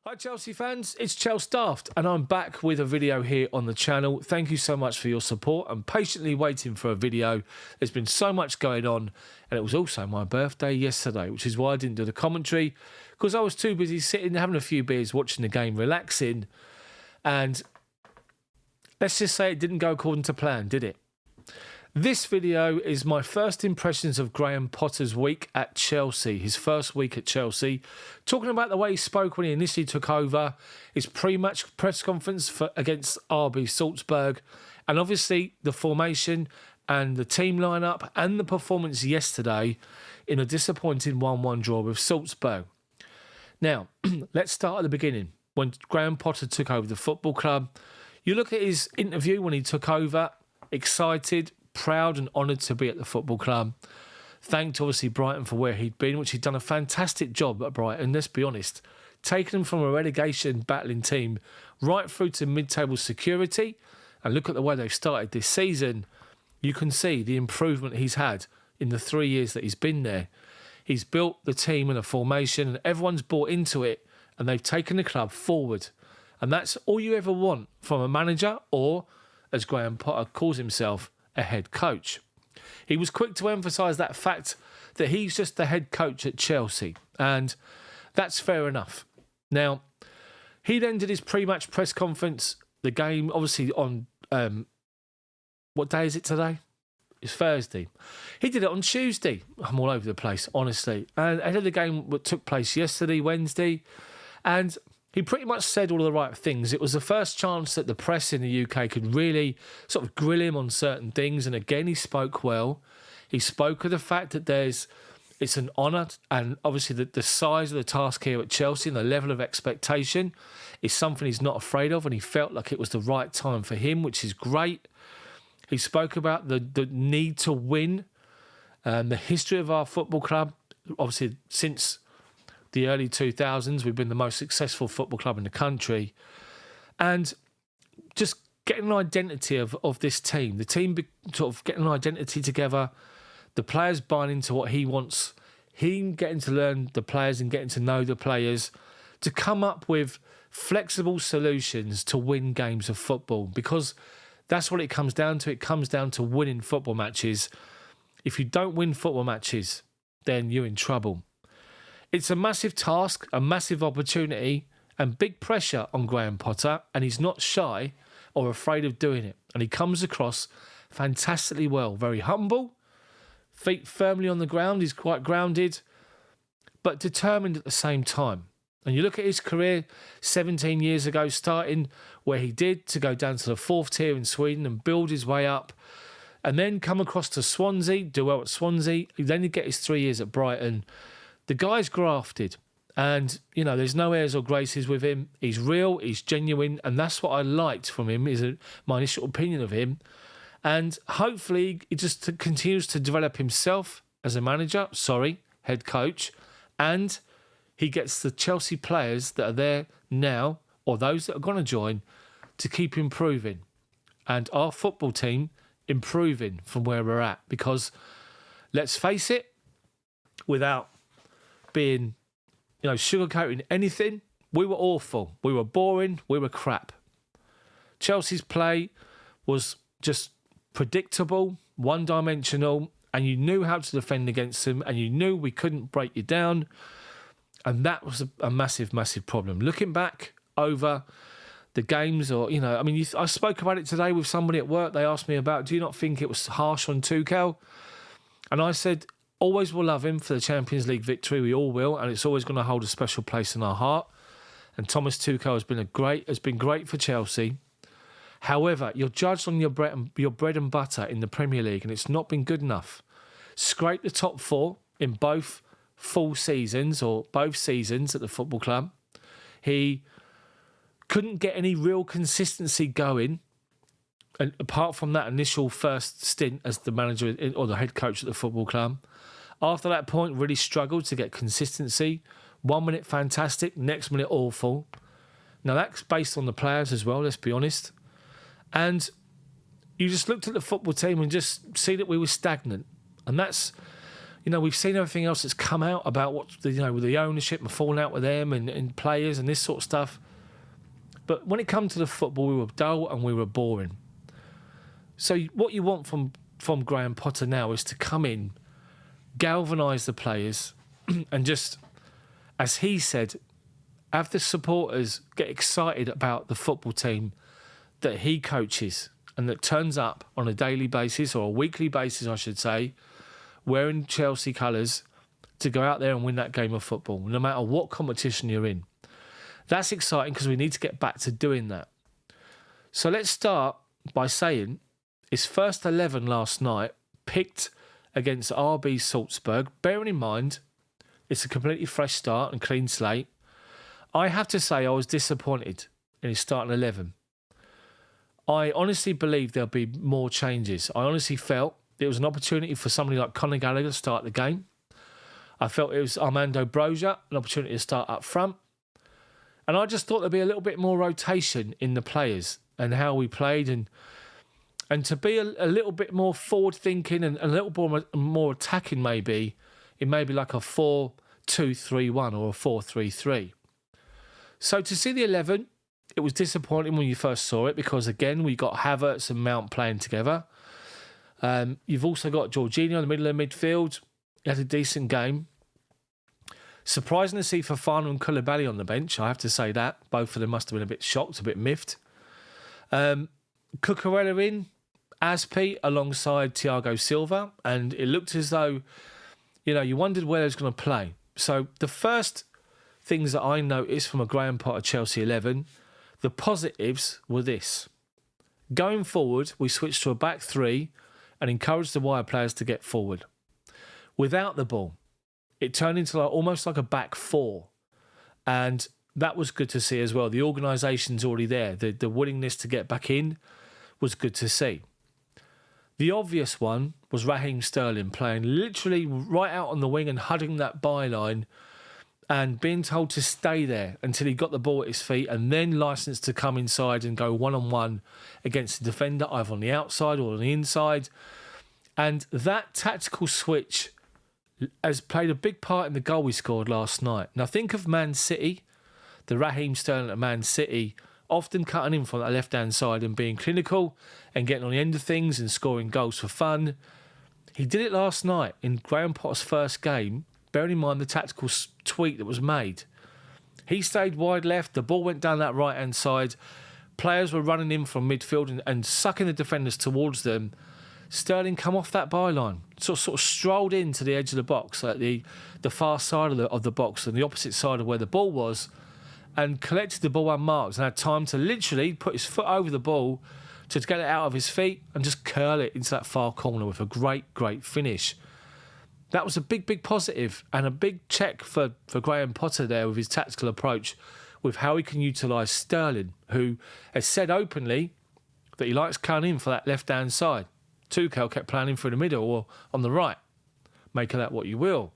Hi Chelsea fans, it's Chels Daft and I'm back with a video here on the channel. Thank you so much for your support. I'm patiently waiting for a video. There's been so much going on and it was also my birthday yesterday, which is why I didn't do the commentary because I was too busy sitting, having a few beers, watching the game, relaxing. And let's just say it didn't go according to plan, did it? This video is my first impressions of Graham Potter's week at Chelsea, his first week at Chelsea. Talking about the way he spoke when he initially took over, his pre-match press conference against RB Salzburg, and obviously the formation and the team lineup and the performance yesterday in a disappointing 1-1 draw with Salzburg. Now, let's start at the beginning. When Graham Potter took over the football club, you look at his interview when he took over, excited, proud and honoured to be at the football club. Thanked obviously Brighton for where he'd been, which he'd done a fantastic job at Brighton, let's be honest. Taking them from a relegation battling team right through to mid-table security. And look at the way they've started this season. You can see the improvement he's had in the 3 years that he's been there. He's built the team and a formation and everyone's bought into it and they've taken the club forward. And that's all you ever want from a manager or, as Graham Potter calls himself, a head coach. He was quick to emphasise that fact that he's just the head coach at Chelsea, and that's fair enough. Now, he then did his pre-match press conference. The game, obviously, on what day is it today? It's Thursday. He did it on Tuesday. I'm all over the place, honestly. And ahead of the game that took place yesterday, Wednesday, and he pretty much said all of the right things. It was the first chance that the press in the UK could really sort of grill him on certain things. And again, he spoke well. He spoke of the fact that it's an honour and obviously the size of the task here at Chelsea and the level of expectation is something he's not afraid of. And he felt like it was the right time for him, which is great. He spoke about the need to win, the history of our football club. Obviously, since the early 2000s, we've been the most successful football club in the country. And just getting an identity of this team, the team sort of getting an identity together, the players buying into what he wants, him getting to learn the players and getting to know the players, to come up with flexible solutions to win games of football, because that's what it comes down to. It comes down to winning football matches. If you don't win football matches, then you're in trouble. It's a massive task, a massive opportunity and big pressure on Graham Potter, and he's not shy or afraid of doing it. And he comes across fantastically well, very humble, feet firmly on the ground, he's quite grounded, but determined at the same time. And you look at his career 17 years ago, starting where he did to go down to the fourth tier in Sweden and build his way up, and then come across to Swansea, do well at Swansea, then you get his 3 years at Brighton. The guy's grafted and, you know, there's no airs or graces with him. He's real, he's genuine, and that's what I liked from him, my initial opinion of him. And hopefully he just continues to develop himself as a manager, head coach, and he gets the Chelsea players that are there now, or those that are going to join, to keep improving. And our football team improving from where we're at. Because, let's face it, without being, sugarcoating anything, we were awful. We were boring. We were crap. Chelsea's play was just predictable, one-dimensional, and you knew how to defend against them, and you knew we couldn't break you down, and that was a massive, massive problem. Looking back over the games, I spoke about it today with somebody at work. They asked me about, do you not think it was harsh on Tuchel? And I said, always will love him for the Champions League victory. We all will, and it's always going to hold a special place in our heart. And Thomas Tuchel has been great for Chelsea. However, you're judged on your bread and butter in the Premier League, and it's not been good enough. Scraped the top four in both full seasons or both seasons at the football club. He couldn't get any real consistency going. And apart from that initial first stint as the manager or the head coach at the football club, after that point, really struggled to get consistency. 1 minute fantastic, next minute awful. Now that's based on the players as well, let's be honest. And you just looked at the football team and just see that we were stagnant. And that's, we've seen everything else that's come out about what with the ownership and falling out with them and players and this sort of stuff. But when it comes to the football, we were dull and we were boring. So what you want from Graham Potter now is to come in, galvanise the players, and just, as he said, have the supporters get excited about the football team that he coaches and that turns up on a daily basis, or a weekly basis, I should say, wearing Chelsea colours to go out there and win that game of football, no matter what competition you're in. That's exciting because we need to get back to doing that. So let's start by saying his first 11 last night picked against RB Salzburg. Bearing in mind, it's a completely fresh start and clean slate. I have to say I was disappointed in his starting 11. I honestly believe there'll be more changes. I honestly felt it was an opportunity for somebody like Conor Gallagher to start the game. I felt it was Armando Broja, an opportunity to start up front. And I just thought there'd be a little bit more rotation in the players and how we played, and to be a little bit more forward-thinking and a little more attacking maybe. It may be like a 4-2-3-1 or a 4-3-3. So to see the 11, it was disappointing when you first saw it because, again, we got Havertz and Mount playing together. You've also got Jorginho in the middle of the midfield. He had a decent game. Surprising to see Fofana and Koulibaly on the bench, I have to say that. Both of them must have been a bit shocked, a bit miffed. Cucurella in, Aspi alongside Thiago Silva, and it looked as though, you wondered where he was going to play. So the first things that I noticed from a Graham Potter Chelsea 11, the positives were this. Going forward, we switched to a back three and encouraged the wide players to get forward. Without the ball, it turned into almost like a back four. And that was good to see as well. The organisation's already there. The willingness to get back in was good to see. The obvious one was Raheem Sterling playing literally right out on the wing and hugging that byline and being told to stay there until he got the ball at his feet and then licensed to come inside and go one-on-one against the defender, either on the outside or on the inside. And that tactical switch has played a big part in the goal we scored last night. Now think of Man City, the Raheem Sterling at Man City, often cutting in from that left-hand side and being clinical and getting on the end of things and scoring goals for fun. He did it last night in Graham Potter's first game, bearing in mind the tactical tweak that was made. He stayed wide left, the ball went down that right-hand side, players were running in from midfield and sucking the defenders towards them. Sterling come off that byline, sort of strolled into the edge of the box, at the far side of the box and the opposite side of where the ball was, and collected the ball unmarked and had time to literally put his foot over the ball to get it out of his feet and just curl it into that far corner with a great, great finish. That was a big, big positive and a big check for Graham Potter there with his tactical approach with how he can utilise Sterling, who has said openly that he likes coming in for that left-hand side. Tuchel kept playing him through the middle or on the right. Make of that what you will.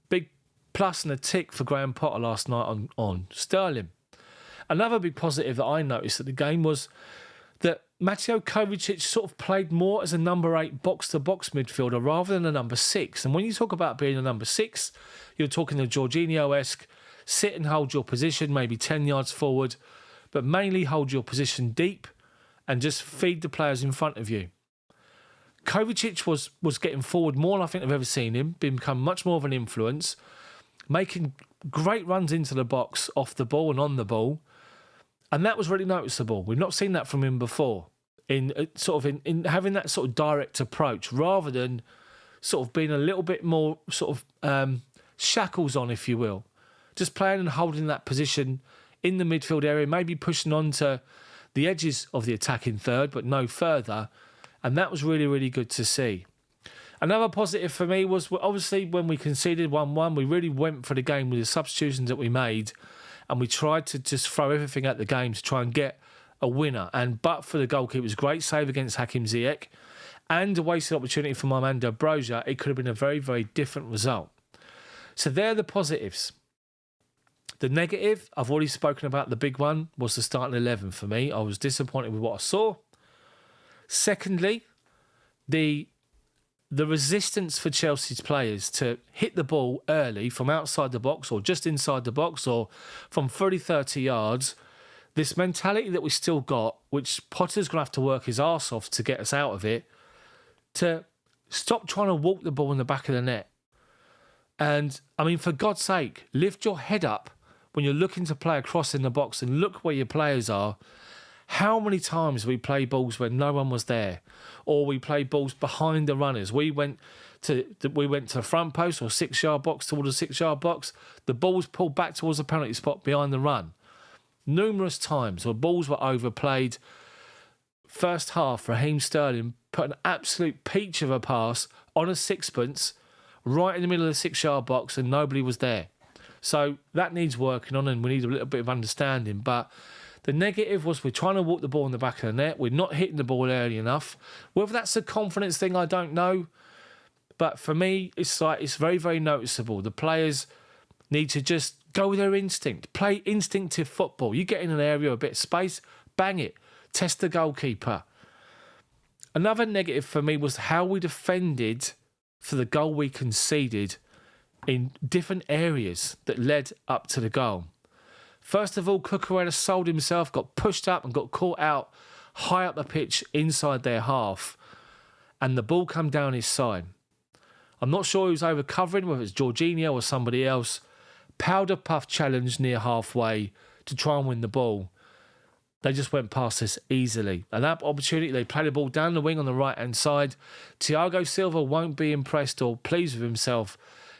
Big plus and a tick for Graham Potter last night on Sterling. Another big positive that I noticed at the game was that Mateo Kovacic sort of played more as a number 8 box-to-box midfielder rather than a number 6. And when you talk about being a number 6, you're talking the Jorginho-esque, sit and hold your position, maybe 10 yards forward, but mainly hold your position deep and just feed the players in front of you. Kovacic was getting forward more than I think I've ever seen him, become much more of an influence, making great runs into the box, off the ball and on the ball. And that was really noticeable. We've not seen that from him before, in having that sort of direct approach, rather than sort of being a little bit more sort of shackles on, if you will. Just playing and holding that position in the midfield area, maybe pushing on to the edges of the attacking third, but no further. And that was really, really good to see. Another positive for me was obviously when we conceded 1-1, we really went for the game with the substitutions that we made, and we tried to just throw everything at the game to try and get a winner. But for the goalkeeper's great save against Hakim Ziyech and a wasted opportunity from Armando Broja, it could have been a very, very different result. So they're the positives. The negative, I've already spoken about. The big one was the starting 11 for me. I was disappointed with what I saw. Secondly, the the resistance for Chelsea's players to hit the ball early from outside the box or just inside the box or from 30 yards, this mentality that we still got, which Potter's going to have to work his arse off to get us out of it, to stop trying to walk the ball in the back of the net. And, I mean, for God's sake, lift your head up when you're looking to play across in the box and look where your players are. How many times we play balls when no one was there, or we play balls behind the runners? We went to the front post or 6-yard box towards the 6-yard box. The ball was pulled back towards the penalty spot behind the run. Numerous times where balls were overplayed. First half, Raheem Sterling put an absolute peach of a pass on a sixpence right in the middle of the 6-yard box and nobody was there. So that needs working on and we need a little bit of understanding. But the negative was we're trying to walk the ball in the back of the net. We're not hitting the ball early enough. Whether that's a confidence thing, I don't know. But for me, it's very, very noticeable. The players need to just go with their instinct. Play instinctive football. You get in an area, a bit of space, bang it. Test the goalkeeper. Another negative for me was how we defended for the goal we conceded in different areas that led up to the goal. First of all, Cucurella sold himself, got pushed up and got caught out high up the pitch inside their half, and the ball come down his side. I'm not sure who's over covering, whether it's Jorginho or somebody else. Powder puff challenge near halfway to try and win the ball. They just went past us easily. And that opportunity, they played the ball down the wing on the right-hand side. Thiago Silva won't be impressed or pleased with himself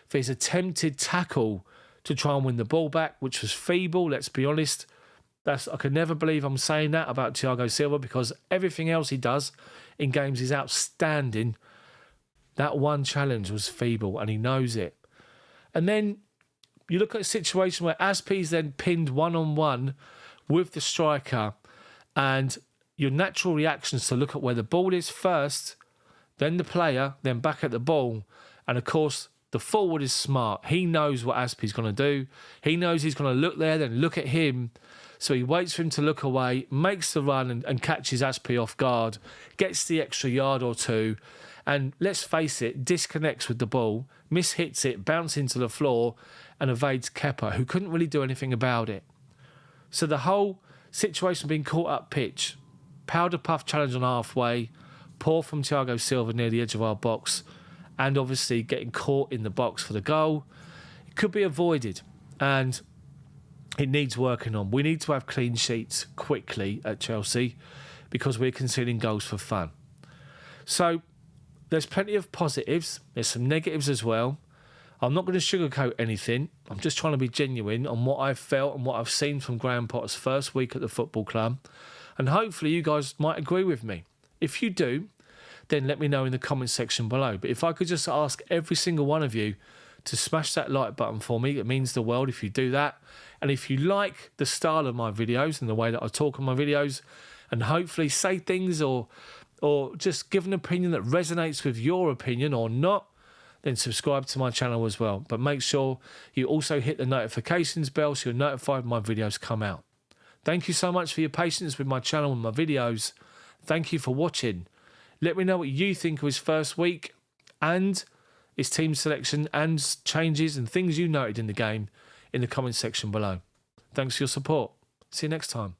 for his attempted tackle to try and win the ball back, which was feeble, let's be honest. I could never believe I'm saying that about Thiago Silva because everything else he does in games is outstanding. That one challenge was feeble and he knows it. And then you look at a situation where Azpi's then pinned one-on-one with the striker and your natural reaction is to look at where the ball is first, then the player, then back at the ball. And of course, the forward is smart. He knows what Azpi's going to do. He knows he's going to look there, then look at him. So he waits for him to look away, makes the run and catches Azpi off guard, gets the extra yard or two, and let's face it, disconnects with the ball, mishits it, bounces into the floor, and evades Kepa, who couldn't really do anything about it. So the whole situation being caught up pitch, powder puff challenge on halfway, poor from Thiago Silva near the edge of our box, and obviously getting caught in the box for the goal. It could be avoided, and it needs working on. We need to have clean sheets quickly at Chelsea because we're conceding goals for fun. So there's plenty of positives. There's some negatives as well. I'm not going to sugarcoat anything. I'm just trying to be genuine on what I've felt and what I've seen from Graham Potter's first week at the football club. And hopefully you guys might agree with me. If you do, then let me know in the comment section below. But if I could just ask every single one of you to smash that like button for me, it means the world if you do that. And if you like the style of my videos and the way that I talk on my videos, and hopefully say things or just give an opinion that resonates with your opinion or not, then subscribe to my channel as well. But make sure you also hit the notifications bell so you're notified when my videos come out. Thank you so much for your patience with my channel and my videos. Thank you for watching. Let me know what you think of his first week and his team selection and changes and things you noted in the game in the comment section below. Thanks for your support. See you next time.